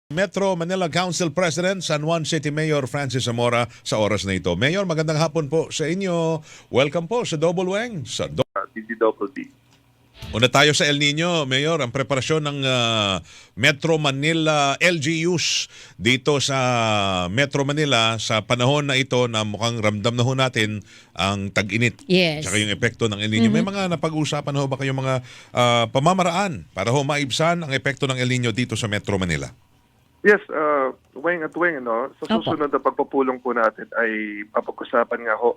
Metro Manila Council President, San Juan City Mayor Francis Zamora sa oras na ito. Mayor, magandang hapon po sa inyo. Welcome po sa Double Wang. DDD. Una tayo sa El Nino, Mayor, ang preparasyon ng Metro Manila LGUs dito sa Metro Manila sa panahon na ito na mukhang ramdam na ho natin ang tag-init. Yes. Tsaka yung epekto ng El Nino. May mga napag-uusapan ho ba kayong mga pamamaraan para ho maibsan ang epekto ng El Nino dito sa Metro Manila? Yes, Weng at Weng, no? Sa Opo. susunod na pagpupulong po natin ay papag-usapan nga ho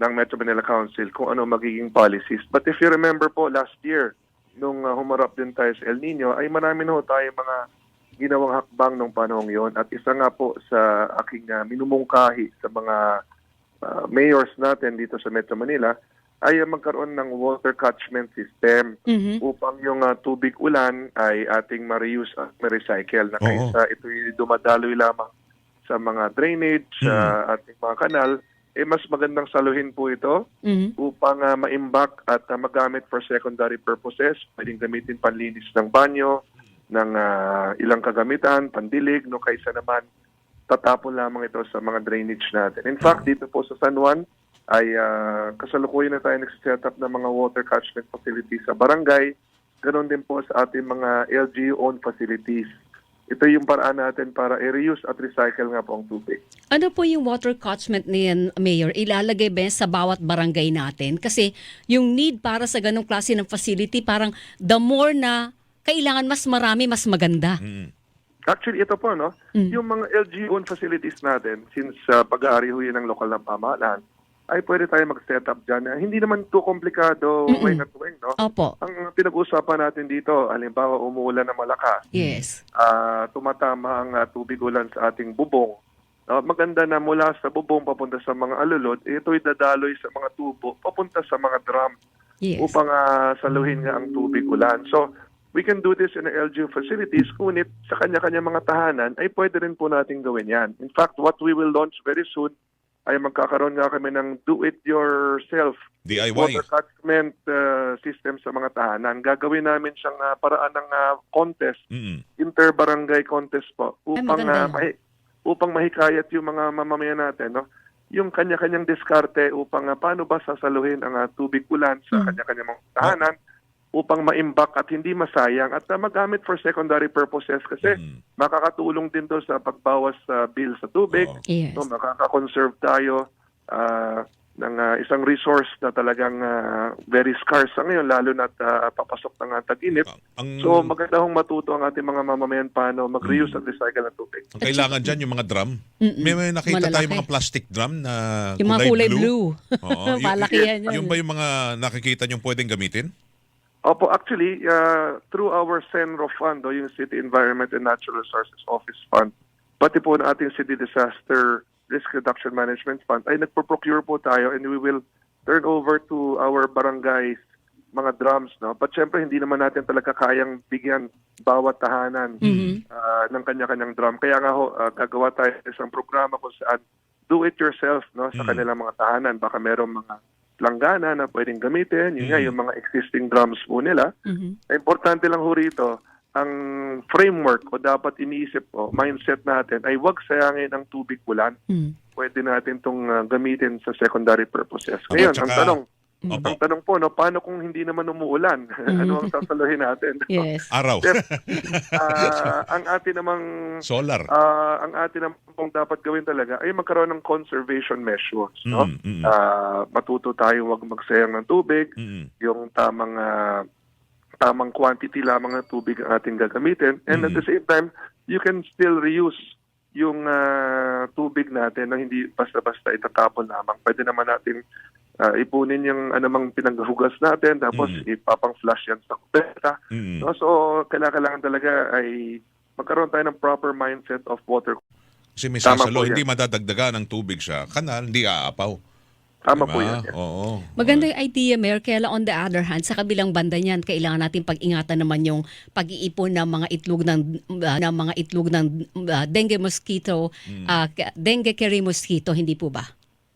ng Metro Manila Council kung ano magiging policies. But if you remember po, last year, nung humarap din tayo sa El Nino, ay marami na ho tayo mga ginawang hakbang nung panahong yon. At isa nga po sa aking minumungkahi sa mga mayors natin dito sa Metro Manila ay magkaroon ng water catchment system upang yung tubig ulan ay ating ma-reuse at ma-recycle na kaysa ito'y dumadaloy lamang sa mga drainage, sa ating mga kanal, mas magandang saluhin po ito upang ma-imbak at magamit for secondary purposes. Pwedeng gamitin panlinis ng banyo, ng ilang kagamitan, pandilig, no, kaysa naman tatapon lamang ito sa mga drainage natin. In fact, dito po sa San Juan, ay kasalukuyan na tayo nag-set up ng mga water catchment facilities sa barangay. Ganon din po sa ating mga LGU-owned facilities. Ito yung paraan natin para i-reuse at recycle nga po ang tubig. Ano po yung water catchment niyan, Mayor? Ilalagay ba yan sa bawat barangay natin? Kasi yung need para sa ganong klase ng facility, parang the more na kailangan mas marami, mas maganda. Actually, ito po, no? Yung mga LGU-owned facilities natin, since pag-aari ho yun ng lokal na pamahalaan, ay pwede tayo mag-set up dyan. Hindi naman too komplikado, Weng at Weng, no? Opo. Ang pinag-uusapan natin dito, halimbawa umuulan na malakas, Yes. tumatama ang tubig ulan sa ating bubong. Maganda na mula sa bubong papunta sa mga alulod, ito'y dadaloy sa mga tubo, papunta sa mga drum Yes. upang saluhin nga ang tubig ulan. So, we can do this in the LGU facilities, ngunit sa kanya-kanya mga tahanan ay pwede rin po natin gawin yan. In fact, what we will launch very soon ay magkakaroon nga kami ng do-it-yourself DIY. water catchment system sa mga tahanan. Gagawin namin siyang paraan ng contest, inter-barangay contest po, upang maganda. upang mahikayat yung mga mamamayan natin, no? Yung kanya-kanyang diskarte upang paano ba sasaluhin ang tubig ulan sa kanya-kanyang mga tahanan upang maimbak at hindi masayang at magamit for secondary purposes kasi makakatulong din to sa pagbawas sa bill sa tubig. Yes. No, makaka-conserve tayo ng isang resource na talagang very scarce sa ngayon, lalo na papasok ng tag-init. So maganda hong matuto ang ating mga mamamayan paano mag-reuse at recycle ng tubig. Ang kailangan dyan yung mga drum. May nakita tayo mga plastic drum na Yung mga kulay blue. Oo. Malakihan yan. Yung ba yung mga nakikita nyo pwedeng gamitin? Opo, actually, through our CENRO fund, yung City Environment and Natural Resources Office Fund, pati po na ating City Disaster Risk Reduction Management Fund, ay nagpo-procure po tayo and we will turn over to our barangays mga drums, no? But syempre, hindi naman natin talaga kayang bigyan bawat tahanan ng kanya-kanyang drum. Kaya nga ho, gagawa tayo ng isang programa kung saan do-it-yourself, no, sa kanilang mga tahanan. Baka merong mga langgana na pwedeng gamitin, yun nga, yung mga existing drums po nila. Importante lang ho rito, ang framework o dapat iniisip o mindset natin ay huwag sayangin ang tubig ulan. Pwede natin itong gamitin sa secondary purposes. Ngayon, ang tanong po, no, paano kung hindi naman umuulan? Ano ang sasaluhin natin? Yes. Araw. Ang atin namang Solar. ang atin namang dapat gawin talaga ay magkaroon ng conservation measures, no? Matuto tayo wag magsayang ng tubig, yung tamang quantity lamang ng tubig ang ating gagamitin, and at the same time you can still reuse yung tubig natin na hindi basta-basta itatapon lamang. Pwede naman natin ipunin yung anumang pinaghugas natin, tapos ipapang-flush yan sa kubeta. No? So, kailangan talaga ay magkaroon tayo ng proper mindset of water. Kasi may Tama sasalo, po yan. hindi madadagdagan ng tubig sa kanal, hindi aapaw. Tama Diba? po yan. Oo. Maganda yung idea, Mayor. Kaya lang on the other hand, sa kabilang banda niyan, kailangan natin pag-ingatan naman yung pag-iipon ng mga itlog ng dengue mosquito, dengue carry mosquito, hindi po ba?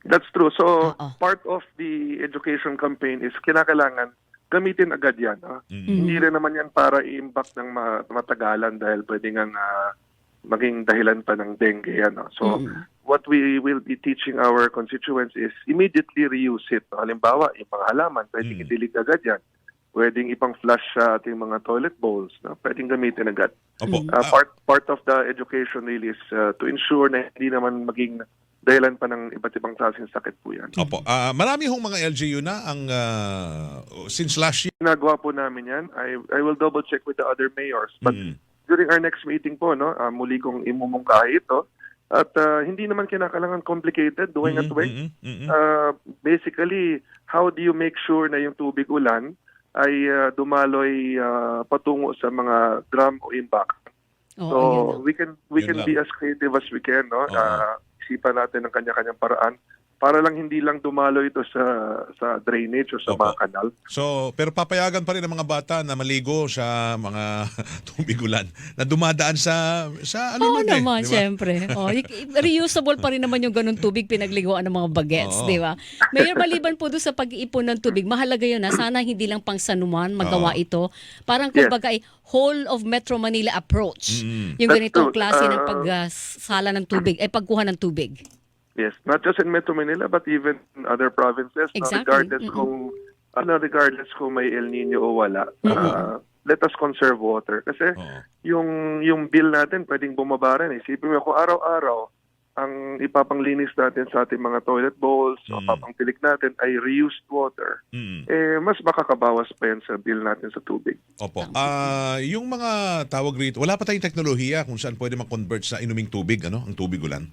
That's true. So, Oo. part of the education campaign is kinakailangan gamitin agad yan. Hindi rin naman yan para i-impact ng matagalan dahil pwede nga maging dahilan pa ng dengue. Ano? So, what we will be teaching our constituents is immediately reuse it. No? Halimbawa, yung mga halaman, pwedeng idilig agad yan. Pwedeng ipang flush sa ating mga toilet bowls. No? Pwedeng gamitin agad. Opo. Part of the education really is to ensure na hindi naman maging dahilan pa ng iba't ibang klaseng sakit po yan. Opo. Marami hong mga LGU na ang since last year. Ginagawa po namin yan. I will double check with the other mayors. But during our next meeting po, no, muli kong imumungkahi ito. At hindi naman kinakailangan complicated, duwing at duwing. Basically, how do you make sure na yung tubig ulan ay dumaloy patungo sa mga drum o imbak? So we can be as creative as we can, no? Isipan natin ng kanya-kanyang paraan para lang hindi lang dumalo ito sa drainage o sa mga kanal. So, pero papayagan pa rin ang mga bata na maligo sa mga tubig ulan na dumadaan sa ano Oo nun naman, diba? syempre. Reusable pa rin naman yung ganung tubig pinagliguan ng mga bagets, di ba? Mayor, maliban po doon sa pag-iipon ng tubig, mahalaga yun na sana hindi lang pang sanuman magawa ito. Parang kumbaga ay whole of Metro Manila approach. Yung ganitong klase ng pagsala ng tubig, ay pagkuha ng tubig. Yes, not just in Metro Manila but even in other provinces. Exactly. Regardless kung may El Nino o wala, let us conserve water. Kasi yung bill natin pwedeng bumaba rin. Isipin mo kung araw-araw ang ipapanglinis natin sa ating mga toilet bowls o papangtilik natin ay reused water, mas makakabawas pa yan sa bill natin sa tubig. Opo. Yung mga tawag rito, wala pa tayong teknolohiya kung saan pwede ma-convert sa inuming tubig, ang tubig ulan?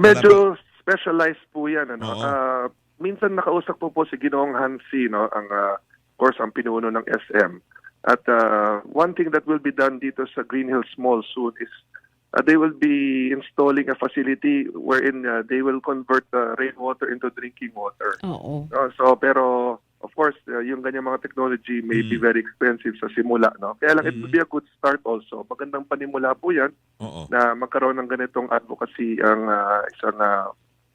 Medyo specialized po yan. Minsan nakausap po si Ginoong Hansi, no, ang pinuno ng SM. At one thing that will be done dito sa Green Hills Mall soon is they will be installing a facility wherein they will convert rainwater into drinking water. Pero of course, yung ganyang mga technology may be very expensive sa simula, no? Kaya lang it will be a good start also. Magandang panimula po yan na magkaroon ng ganitong advocacy ang isang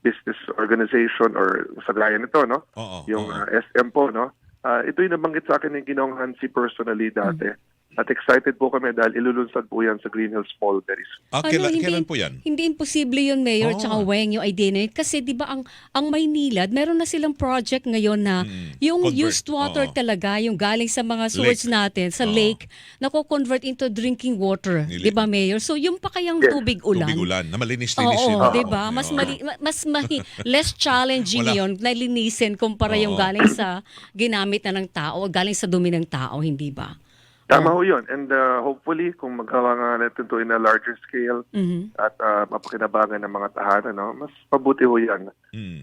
business organization or sa gaya nito, no? Yung SM po, no? Ito yung nabanggit sa akin ng Ginoong Hansi personally dati. At excited po kami dahil ilulunsad po yan sa Green Hills Mall very soon. Kailan po yan? Hindi imposible yun, Mayor, tsaka Weng, yung idea na yun. Kasi di ba ang Maynilad, meron na silang project ngayon na yung used water talaga, yung galing sa mga sewage natin, sa lake, nako-convert into drinking water. Di ba, Mayor? So yung pa kayang tubig ulan. Tubig ulan, na malinis-linis yun. Di ba? Less challenging yun na linisin kumpara yung galing sa ginamit na ng tao, galing sa dumi ng tao, hindi ba? Tama ho yun. And hopefully, kung magawa nga natin ito in a larger scale at mapakinabangan ng mga tahanan, no, mas pabuti ho yan.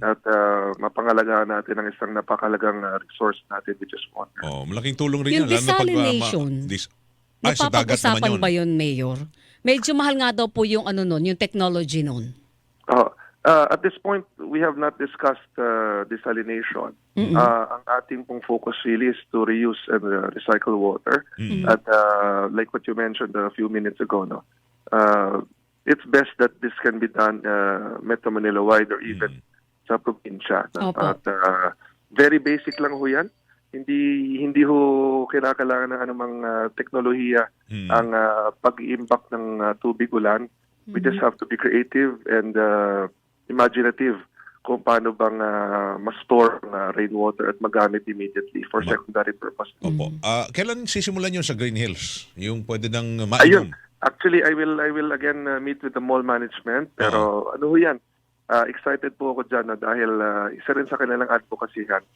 At mapangalagaan natin ang isang napakalagang resource natin, which is water. Malaking tulong rin yung yan. desalination, napapag-usapan ba yun, Mayor? Medyo mahal nga daw po yung yung technology nun. At this point, we have not discussed desalination. Ang ating pong focus really is to reuse and recycle water. At like what you mentioned a few minutes ago, no, it's best that this can be done Metro Manila wide or even sa probinsya. No? At very basic lang ho yan. Hindi ho kailangan ng anumang teknolohiya ang pag-iimbak ng tubig ulan. We just have to be creative and imaginative kung paano bang ma-store rainwater at magamit immediately for secondary purposes. Kailan sisimulan yun sa Green Hills? Yung pwede nang mainom? Ayun. Actually, I will again meet with the mall management. Pero ano ho yan? Excited po ako dyan dahil isa rin sa kanilang advocacy-han.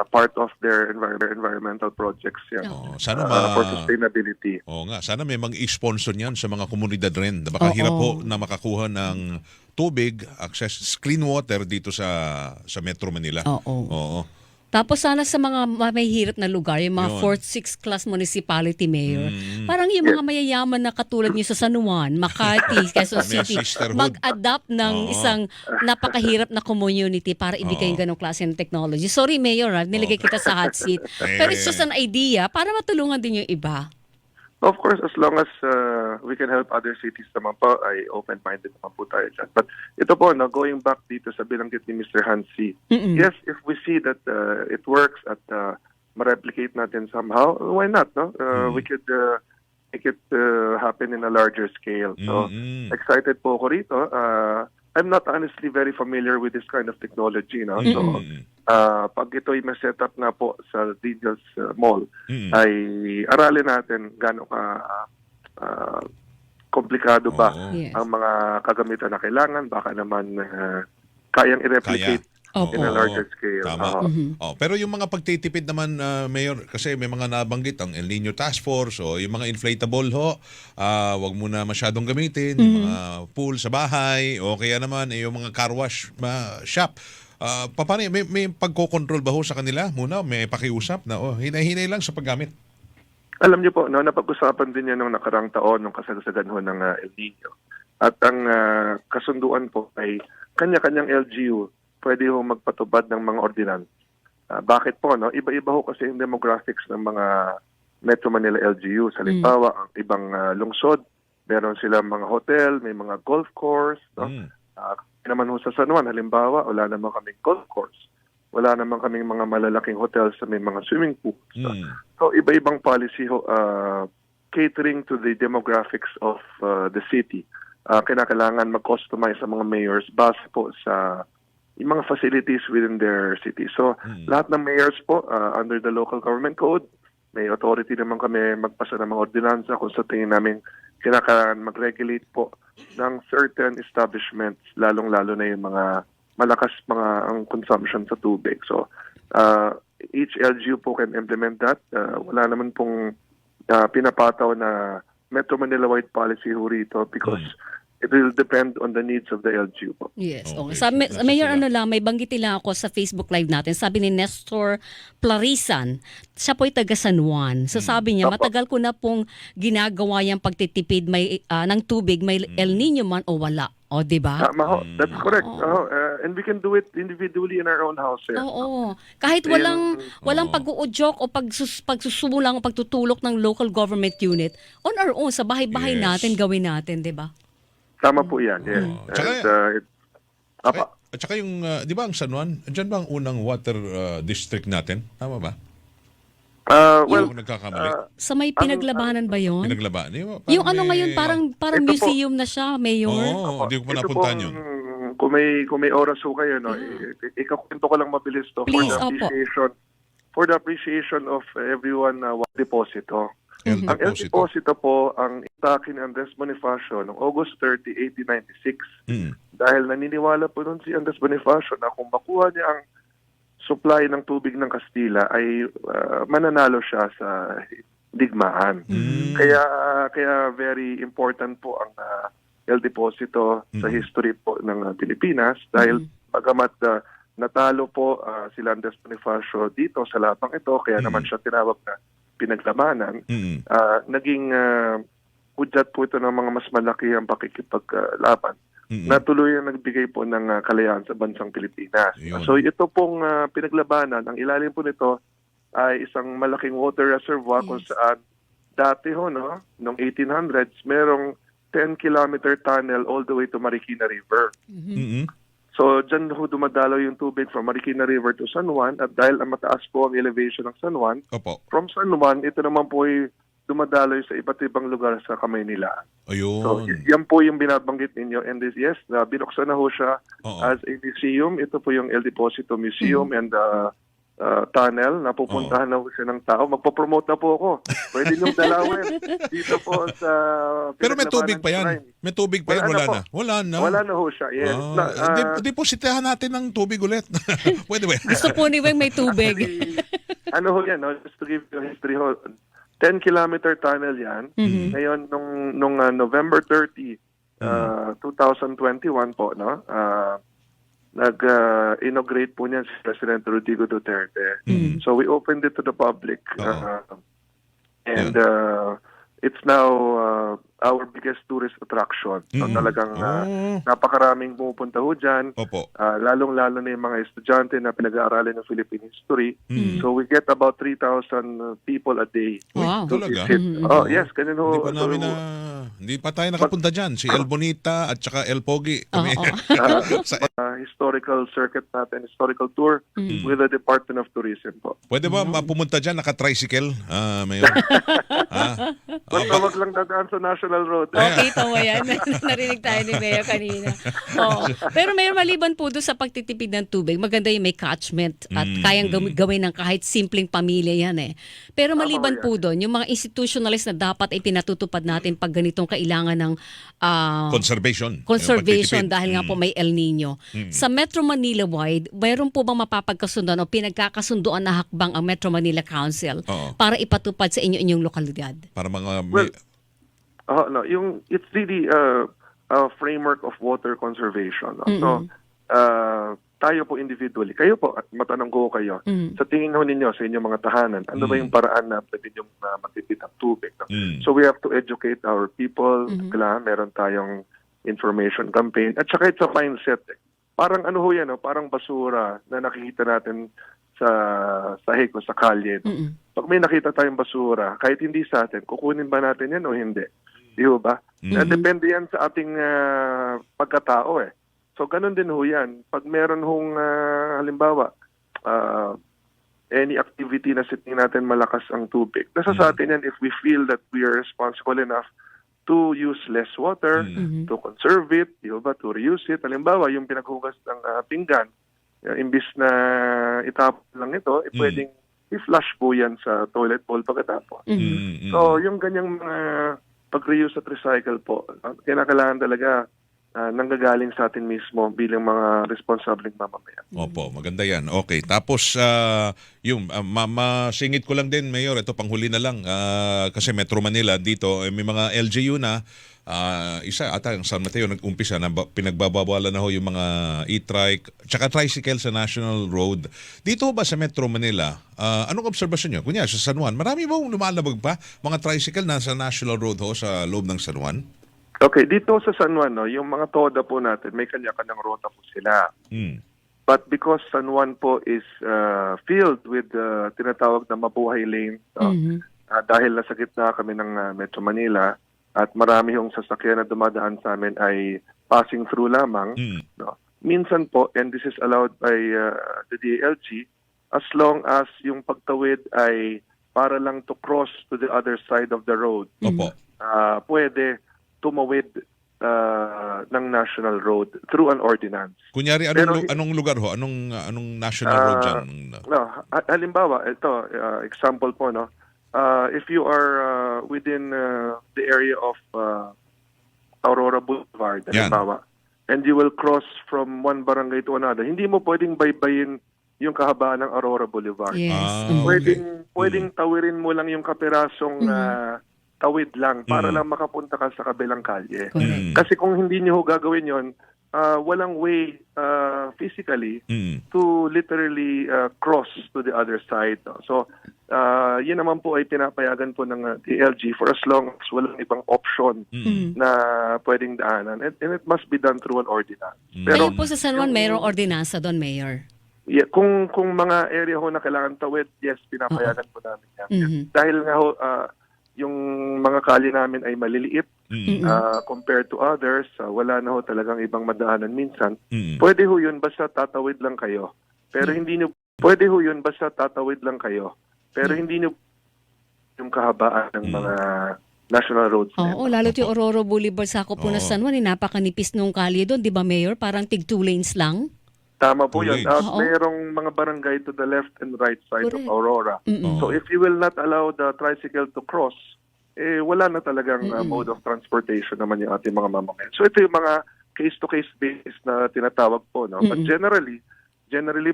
Part of their environmental projects yan. For sustainability. Sana may mag-sponsor niyan sa mga komunidad rin. Baka hirap po na makakuha ng tubig, access, clean water dito sa Metro Manila. Tapos sana sa mga may hirap na lugar, yung mga 4th, 6th class municipality, Mayor, parang yung mga mayayaman na katulad niyo sa San Juan, Makati, Quezon City, mag-adapt ng isang napakahirap na community para ibigay yung ganong klase ng technology. Sorry, Mayor, nilagay kita sa hot seat. Pero it's just an idea para matulungan din yung iba. Of course, as long as we can help other cities naman po, ay open-minded naman po tayo dyan. But ito po, going back dito sa binanggit ni Mr. Hansi, yes, if we see that it works at ma-replicate natin somehow, why not? No? We could make it happen in a larger scale. So, Mm-mm. excited po ako rito. I'm not honestly very familiar with this kind of technology. No? So, Mm-mm. pag ito'y ma-set up na po sa Dingles Mall, Mm-mm. ay aralin natin gaano ka komplikado ba Oo. Yes. ang mga kagamitan na kailangan. Baka naman kayang i-replicate Opo. in a larger scale. Tama. Oo. Oh, pero yung mga pagtitipid naman, Mayor, kasi may mga nabanggit ang El Nino Task Force o yung mga inflatable wag mo na masyadong gamitin, yung mga pool sa bahay o kaya naman yung mga car wash shop. Paano yun? May pagkocontrol ba ho sa kanila? Muna, may pakiusap na hinay-hinay lang sa paggamit. Alam niyo po, no, napag-usapan din yan nung nakarang taon, nung kasagsagan ho ng El Nino. At ang kasunduan po ay kanya-kanyang LGU pwede ho magpatubad ng mga ordinance. Bakit po? No? Iba-iba ho kasi yung demographics ng mga Metro Manila LGU. Halimbawa, ang ibang lungsod, meron silang mga hotel, may mga golf course. No? Naman ho sa San Juan, halimbawa, wala naman kaming golf course. Wala naman kaming mga malalaking hotels sa may mga swimming pools. So, iba-ibang policy ho, catering to the demographics of the city. Kinakailangan mag-customize sa mga mayors base po sa yung mga facilities within their city. So, lahat ng mayors po, under the local government code, may authority naman kami magpasa ng mga ordinansa kung sa tingin namin kinakailangan mag-regulate po ng certain establishments, lalong-lalo na yung mga malakas ang consumption sa tubig. So, each LGU po can implement that. Wala naman pong pinapataw na Metro Manila-wide policy ho rito because it will depend on the needs of the LGU po. Yes. Okay. Okay. Mayor, Sila. may banggitin lang ako sa Facebook Live natin. Sabi ni Nestor Plarisan, siya po'y taga San Juan. So sabi niya, Opo. matagal ko na pong ginagawa yung pagtitipid ng tubig, may El Nino man o wala. O, di ba? Tama ho. That's correct. And we can do it individually in our own house. Oo. Kahit Ayun. walang pag-uudyok o pagsusulang o pagtutulok ng local government unit, on our own, sa bahay-bahay Yes. natin, gawin natin, di ba? Tama po yan. Yes. Tsaka- Apa. At saka yung, di ba ang San Juan, dyan ba ang unang water district natin? Tama ba? Well, Kung nagkakamali. Sa may pinaglabanan ba yon? Pinaglaba. Yung ano ngayon, parang Ito po. museum na siya, Mayor. Oo, hindi ko pa ito napuntahan pong, yun. Kung may oras ho kayo, no, ikakwento ko lang mabilis to Please, for the appreciation of everyone what deposito. El Ang El Deposito. Deposito po, ang itake ni Andres Bonifacio noong August 30, 1896. Dahil naniniwala po nun si Andres Bonifacio na kung makuha niya ang supply ng tubig ng Kastila ay mananalo siya sa digmaan. Kaya very important po ang El Deposito sa history po ng Pilipinas dahil bagamat natalo po sila Andres Bonifacio dito sa lapang ito, kaya naman siya tinawag na pinaglabanan, naging hudyat po ito ng mga mas malaki ang pakikipaglaban na tuloy ang nagbigay po ng kalayaan sa bansang Pilipinas. Yun. So ito pong pinaglabanan, ang ilalim po nito ay isang malaking water reservoir kung saan dati ho, no, noong 1800s, merong 10-kilometer tunnel all the way to Marikina River. So, dyan ho dumadalaw yung tubig from Marikina River to San Juan at dahil ang mataas po ang elevation ng San Juan, Opo. from San Juan, ito naman po ay dumadaloy sa iba't ibang lugar sa Kamaynilaan. So, Ayun. yan po yung binabanggit ninyo. And this, yes, binuksan na ho siya Oo. as a museum. Ito po yung El Deposito Museum and tunnel. Napupuntahan na ho siya ng tao. Magpo-promote na po ako. Pwede niyong dalawin dito po sa... Pero may tubig pa yan. Shrine. May tubig pa yan. Wala Wala na na. po. Wala na. Wala na ho siya. Yes. Depositahan natin ng tubig ulit. Pwede ba? Gusto po ni Weng may tubig. Ano ho yan, no? Just to give you a history ho, 10-kilometer tunnel yan. Ngayon, nung November 30, 2021 po, no? Nag-inaugurate po niyan si President Rodrigo Duterte. So we opened it to the public. And it's now our biggest tourist attraction. So talagang napakaraming pumupunta ho dyan. Opo. Lalong-lalo na yung mga estudyante na pinag-aaralan ng Philippine history. So we get about 3,000 people a day. Wow. to Talaga? visit. Oh, yes, ganun ho. Hindi pa tayo nakapunta dyan. Si El Bonita at saka El Pogi. Kami. Oo. Sa historical circuit natin, historical tour with the Department of Tourism po. Pwede ba pumunta dyan naka-tricycle, Mayor? Wag lang dadaan sa National Road. Kita mo yan. Narinig tayo ni Mayor kanina. Oo. Pero Mayor, maliban po doon sa pagtitipid ng tubig, maganda yung may catchment at kayang gawin ng kahit simpleng pamilya yan eh. Pero maliban po doon, yung mga institutionalist na dapat ay pinatutupad natin pag ganitong kailangan ng Conservation conservation pagtitipid. dahil nga po may El Nino. Sa Metro Manila wide, mayroon po bang mapapagkasunduan o pinagkakasunduan na hakbang ang Metro Manila Council Oo. para ipatupad sa inyong lokalidad? Para mga... Well, it's really a framework of water conservation. No? So, tayo po individually, kayo po, at matanong ko kayo, sa tingin ho ninyo sa inyong mga tahanan, ano ba yung paraan na pwede nyo matipid ang tubig? No? So we have to educate our people, kailangan meron tayong information campaign, at saka it's a mindset. Parang ano ho yan, no? Parang basura na nakikita natin sa sahig o sa kalye. No? Pag may nakita tayong basura, kahit hindi sa atin, kukunin ba natin yan o hindi? Di ho ba? Depende yan sa ating pagkatao eh. So, ganun din ho yan. Pag meron hong, halimbawa, any activity na siting natin malakas ang tubig, nasa sa atin yan if we feel that we are responsible enough to use less water, to conserve it, di ba, to reuse it. Halimbawa, yung pinaghugas ng pinggan, imbis na itapon lang ito, pwedeng i-flush po yan sa toilet bowl pagkatapos. So, yung ganyang mga pag-reuse at recycle po, kailangan talaga nanggagaling sa atin mismo bilang mga responsableng mamamayan. Opo, maganda yan. Okay. Tapos, masingit ko lang din, Mayor, ito panghuli na lang. Kasi Metro Manila dito, may mga LGU na, isa ata ang San Mateo nag-umpisa na pinagbabawalan na ho yung mga e-trike, tsaka tricycle sa National Road. Dito ba sa Metro Manila, anong obserbasyon nyo? Kunya, sa San Juan, marami ba lumalabag pa mga tricycle na sa National Road ho sa loob ng San Juan? Okay, dito sa San Juan, no, yung mga toda po natin, may kanya-kanyang rota po sila. But because San Juan po is filled with tinatawag na mabuhay lanes, dahil nasa gitna kami ng Metro Manila at marami yung sasakyan na dumadaan sa amin ay passing through lamang, no, minsan po, and this is allowed by the DLG, as long as yung pagtawid ay para lang to cross to the other side of the road, pwede tumawid ng National Road through an ordinance. Kunyari, anong lugar ho? Anong National Road dyan? No, halimbawa, ito, example po, no? If you are within the area of Aurora Boulevard, halimbawa, and you will cross from one barangay to another, hindi mo pwedeng baybayin yung kahabaan ng Aurora Boulevard. Yes. Pwedeng tawirin mo lang yung kapirasong tawid lang para lang makapunta ka sa kabilang kalye. Kasi kung hindi niyo gagawin yon, walang way physically to literally cross to the other side. No? So, yun naman po ay pinapayagan po ng DLG for as long as walang ibang option na pwedeng daanan. And it must be done through an ordinance. Pero po sa San Juan, mayroong ordinansa doon, Mayor? Yeah, kung mga area ho na kailangan tawid, yes, pinapayagan po namin yan. Dahil nga ho, yung mga kalye namin ay maliliit compared to others. Wala na ho talagang ibang madaanan minsan. Pwede ho yun basta tatawid lang kayo. Pero hindi nyo, pwede ho yun basta tatawid lang kayo. Pero hindi nyo yung kahabaan ng mga national roads. Oo, lalo't yung Aurora Boulevard sa ako po na San Juan, napakanipis nung kalye doon, di ba, Mayor? Parang tig 2 lanes lang. Tama po yun. At Oo. mayroong mga barangay to the left and right side Correct. of Aurora. So if you will not allow the tricycle to cross, wala na talagang mode of transportation naman yung ating mga mamamayan. So ito yung mga case-to-case basis na tinatawag po. No? But generally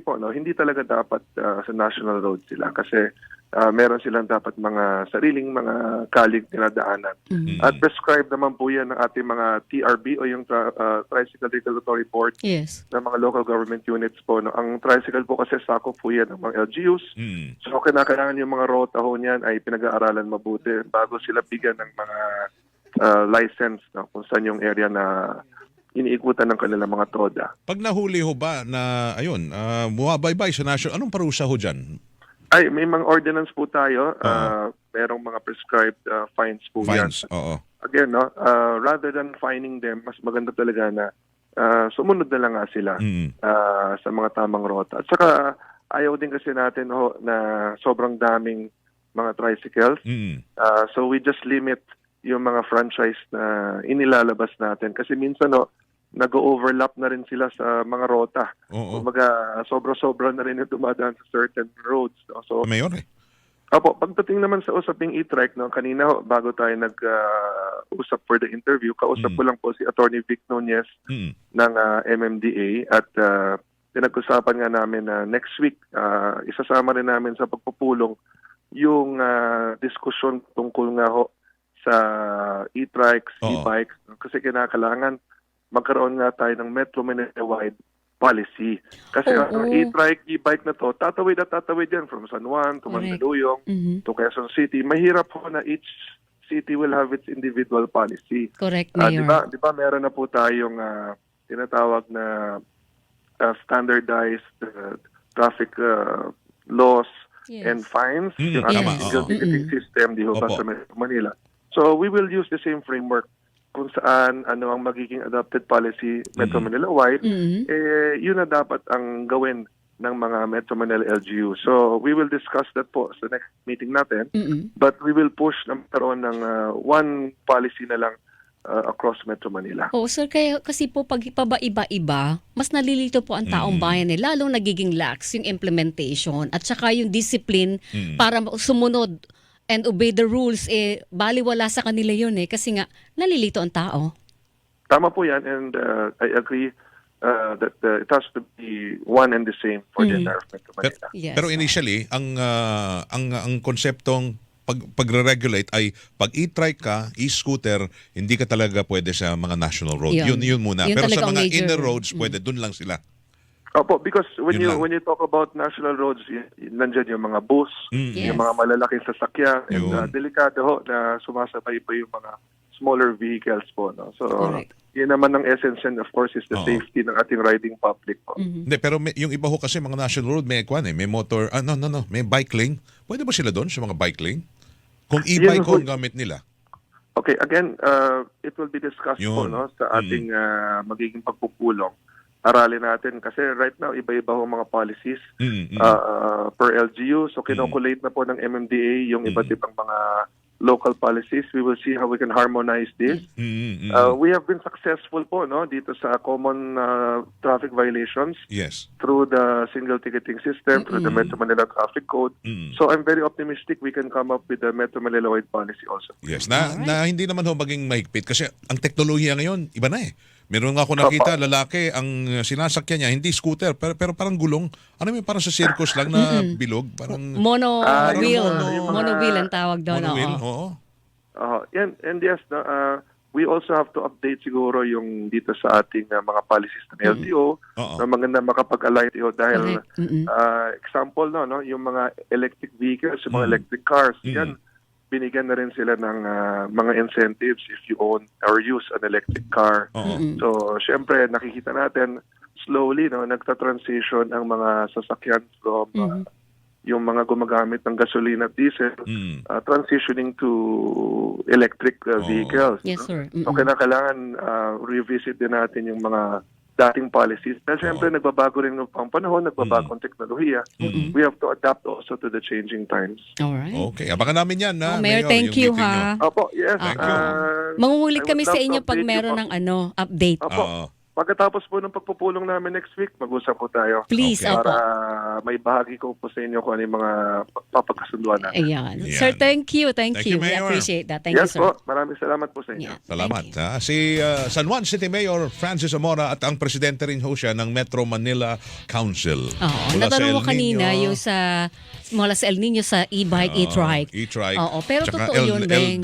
po, no, hindi talaga dapat sa national road sila kasi meron silang dapat mga sariling mga kalig dinadaanan. At prescribed naman po yan ng ating mga TRB o yung Tricycle Regulatory Board Yes. ng mga local government units po. No? Ang tricycle po kasi sakop po yan ng mga LGUs. So kailangan yung mga rota ho niyan ay pinag-aaralan mabuti bago sila bigyan ng mga license, no? Kung saan yung area na iniikutan ng kanilang mga toda. Pag nahuli ho ba na, ayun, bumabaybay sa national, anong parusa ho dyan? Ay, may mga ordinance po tayo. Merong mga prescribed fines po yan. Fines, oo. Again, no, rather than fining them, mas maganda talaga na sumunod na lang nga sila sa mga tamang rota. At saka ayaw din kasi natin na sobrang daming mga tricycles. So we just limit yung mga franchise na inilalabas natin. Kasi minsan nag-overlap na rin sila sa mga rota. Kumbaga, sobra-sobra na rin yung dumadaan sa certain roads. No? So, Mayor Opo, pagdating naman sa usaping e-trike, kanina bago tayo nag-usap for the interview, kausap ko lang po si Attorney Vic Nunez ng MMDA at pinag-usapan nga namin na next week, isasama rin namin sa pagpupulong yung diskusyon tungkol nga sa e-trikes, e-bikes, kasi kinakailangan magkaroon nga tayo ng Metro Manila-wide policy. Kasi ang e-trike, e-bike na to, tatawid yan from San Juan to Mandaluyong to Quezon City. Mahirap po na each city will have its individual policy. Correct, Mayor. Di ba meron na po tayong tinatawag na standardized traffic laws and fines. Yung ating single ticketing system, di ba, sa Metro Manila. So we will use the same framework kung saan ano ang magiging adopted policy Metro Manila-wide, yun na dapat ang gawin ng mga Metro Manila LGU. So we will discuss that po sa next meeting natin, but we will push na magkaroon ng one policy na lang across Metro Manila. Sir, kasi po pag pabaiba-iba, mas nalilito po ang taong bayan lalong nagiging lax yung implementation at saka yung discipline para sumunod and obey the rules, baliwala sa kanila yun kasi nga nalilito ang tao. Tama po yan, and I agree that it has to be one and the same for the entire Metro Manila. Yes. Pero initially, ang konseptong pagre-regulate ay pag e-trike ka, e-scooter, hindi ka talaga pwede sa mga national road. Yun muna. Yun Pero sa talaga ang mga major. inner roads, pwede dun lang sila. Opo, because when Yun you talk about national roads, nandiyan yung mga bus, Yes. yung mga malalaking sasakyan, and delikado na sumasabay pa yung mga smaller vehicles po. No? So, Correct. yun naman ang essence, and of course, is the safety ng ating riding public po. Hindi, pero yung iba kasi mga national road, may may motor, may bike lane. Pwede ba sila doon sa mga bike lane? Kung e-bike ang gamit nila. Okay, again, it will be discussed po sa ating magiging pagpupulong. Aralin natin kasi right now iba-iba ho mga policies per LGU. So kinokulate na po ng MMDA yung iba't ibang mga local policies. We will see how we can harmonize this. We have been successful po dito sa common traffic violations through the single ticketing system, through the Metro Manila Traffic Code. So I'm very optimistic we can come up with a Metro Manila-wide policy also. Yes, na hindi naman ho maging mahigpit kasi ang teknolohiya ngayon iba na Meron nga ako nakita, lalaki, ang sinasakyan niya, hindi scooter, pero parang gulong. Ano yung parang sa circus lang na bilog? Parang Mono-wheel. Mono-wheel ang tawag doon. Mono-wheel, oo. And yes, we also have to update siguro yung dito sa ating mga policies ng LTO na maganda makapag-align dahil example yung mga electric vehicles, yung mga electric cars, yan binigyan na rin sila ng mga incentives if you own or use an electric car. So, syempre, nakikita natin slowly nagta-transition ang mga sasakyan from yung mga gumagamit ng gasolina at diesel, transitioning to electric vehicles. Yes, sir. So, kailangan revisit din natin yung mga dating policies. Dahil syempre, nagbabago rin ang panahon, nagbabago ang teknolohiya. We have to adapt also to the changing times. Alright. Okay, abangan namin yan. Mayor, thank you ha. Opo, yes. Thank you. Mangungulit I kami would sa love inyo to pag update meron you ng update. Opo. Pagkatapos po ng pagpupulong namin next week, mag-usap po tayo. Please, Okay. opo. Para may bahagi ko po sa inyo kung ano yung mga papagkasunduan natin. Ayan. Sir, thank you. Thank Thank you. you, We Mayor. appreciate that. Thank you, Yes sir. po, maraming salamat po sa inyo. Yeah. Salamat. Thank you. Si San Juan City Mayor Francis Zamora at ang presidente rin ho siya ng Metro Manila Council. Mula sa Natanong ko El kanina Niño, yung mula sa El Nino sa e-bike, e-trike. e-trike. Oo, pero Tsaka totoo yun, Beng.